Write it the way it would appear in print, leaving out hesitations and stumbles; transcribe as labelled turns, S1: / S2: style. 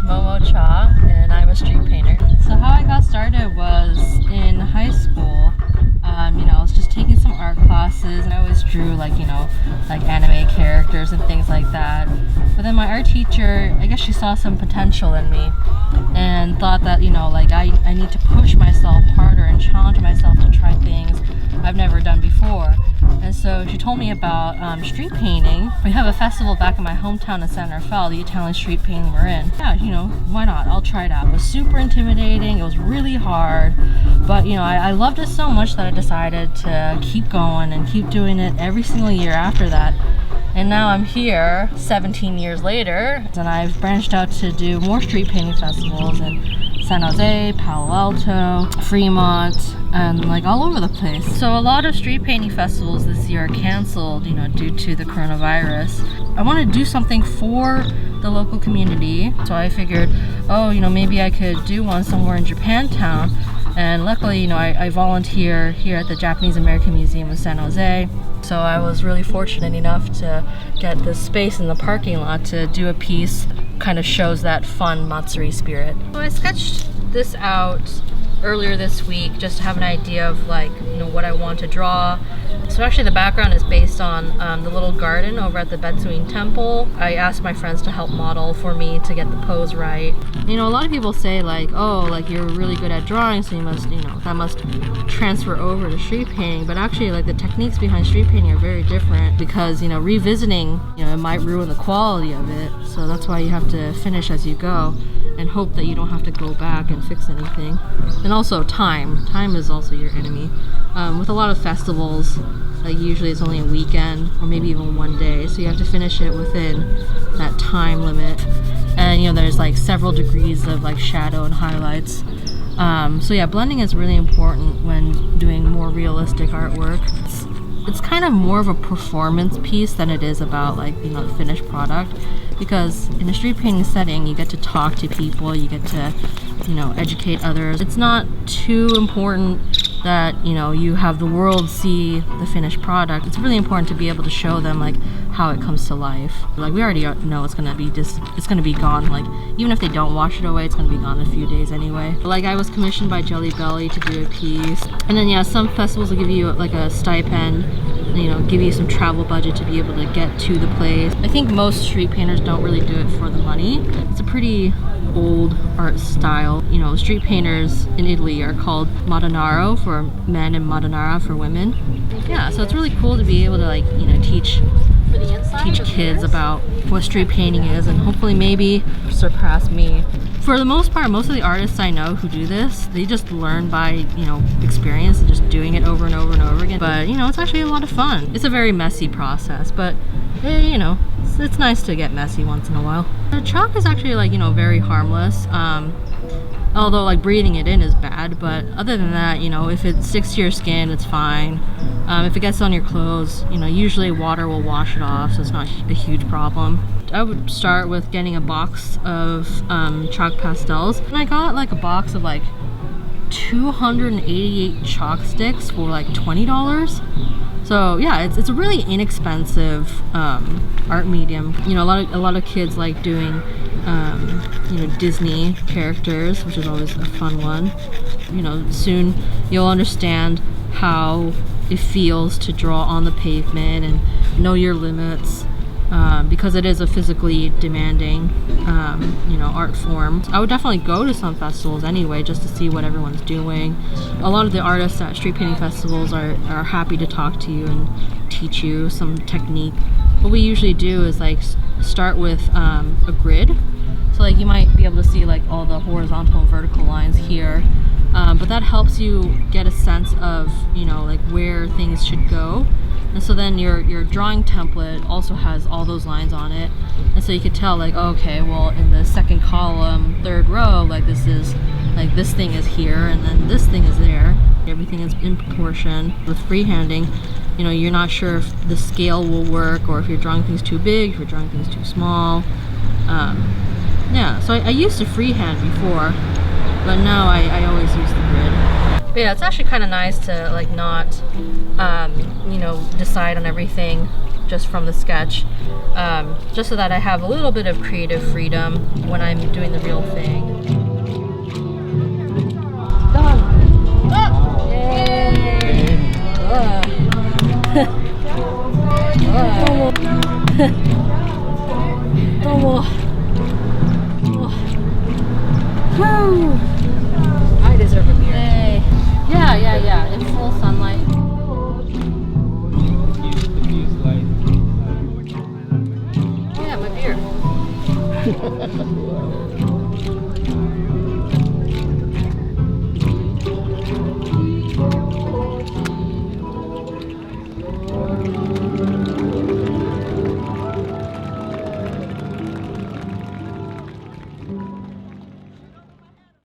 S1: Momo Cha, and I'm a street painter. So how I got started was in high school. I was just taking some art classes, and I always drew like anime characters and things like that. But then my art teacher, I guess she saw some potential in me and thought that, I need to push myself harder and challenge myself to try things I've never done before. And so she told me about street painting. We have a festival back in my hometown in San Rafael, the Italian street painting we're in. Yeah, why not? I'll try it out. It was super intimidating. It was really hard. But, I loved it so much that I decided to keep going and keep doing it every single year after that. And now I'm here 17 years later, and I've branched out to do more street painting festivals in San Jose, Palo Alto, Fremont, and all over the place. So a lot of street painting festivals this year are canceled, due to the coronavirus. I want to do something for the local community, so I figured, maybe I could do one somewhere in Japantown. And luckily, I volunteer here at the Japanese American Museum of San Jose. So I was really fortunate enough to get this space in the parking lot to do a piece kind of shows that fun MATSURI spirit. So I sketched this out earlier this week just to have an idea of what I want to draw. So actually the background is based on the little garden over at the Betsuin Temple. I asked my friends to help model for me to get the pose right. A lot of people say you're really good at drawing, so you must, that must transfer over to street painting. But actually the techniques behind street painting are very different because, revisiting, it might ruin the quality of it. So that's why you have to finish as you go and hope that you don't have to go back and fix anything. And also time. Time is also your enemy. With a lot of festivals, usually it's only a weekend or maybe even one day, so you have to finish it within that time limit. And there's several degrees of shadow and highlights. So yeah, blending is really important when doing more realistic artwork. It's kind of more of a performance piece than it is about the finished product, because in a street painting setting you get to talk to people, you get to educate others. It's not too important that you have the world see the finished product. It's really important to be able to show them how it comes to life. We already know it's gonna be gone. Even if they don't wash it away, it's gonna be gone in a few days anyway. I was commissioned by Jelly Belly to do a piece, and then some festivals will give you a stipend, give you some travel budget to be able to get to the place. I think most street painters don't really do it for the money. It's a pretty old art style. Street painters in Italy are called Madanaro for men and Madanara for women. Yeah, so it's really cool to be able to teach kids about what street painting is, and hopefully maybe surpass me. For the most part, most of the artists I know who do this, they just learn by experience and just doing it over and over and over again. But it's actually a lot of fun. It's a very messy process, but it's nice to get messy once in a while. The chalk is actually very harmless. Although breathing it in is bad, but other than that, if it sticks to your skin, it's fine. If it gets on your clothes, usually water will wash it off, so it's not a huge problem. I would start with getting a box of chalk pastels, and I got a box of 288 chalk sticks for $20. So yeah, it's a really inexpensive art medium. A lot of kids like doing Disney characters, which is always a fun one. Soon you'll understand how it feels to draw on the pavement and know your limits, because it is a physically demanding art form. I would definitely go to some festivals anyway just to see what everyone's doing. A lot of the artists at street painting festivals are happy to talk to you and teach you some technique. What we usually do is start with a grid. So you might be able to see all the horizontal and vertical lines here, but that helps you get a sense of where things should go. And so then your drawing template also has all those lines on it, and so you could tell okay, well, in the second column, third row, this is this thing is here and then this thing is there. Everything is in proportion. With freehanding, you're not sure if the scale will work, or if you're drawing things too big, if you're drawing things too small. Yeah, so I used to freehand before, but now I always use the grid. But yeah, it's actually kind of nice to not decide on everything just from the sketch, just so that I have a little bit of creative freedom when I'm doing the real thing. Done! Ah! Yay!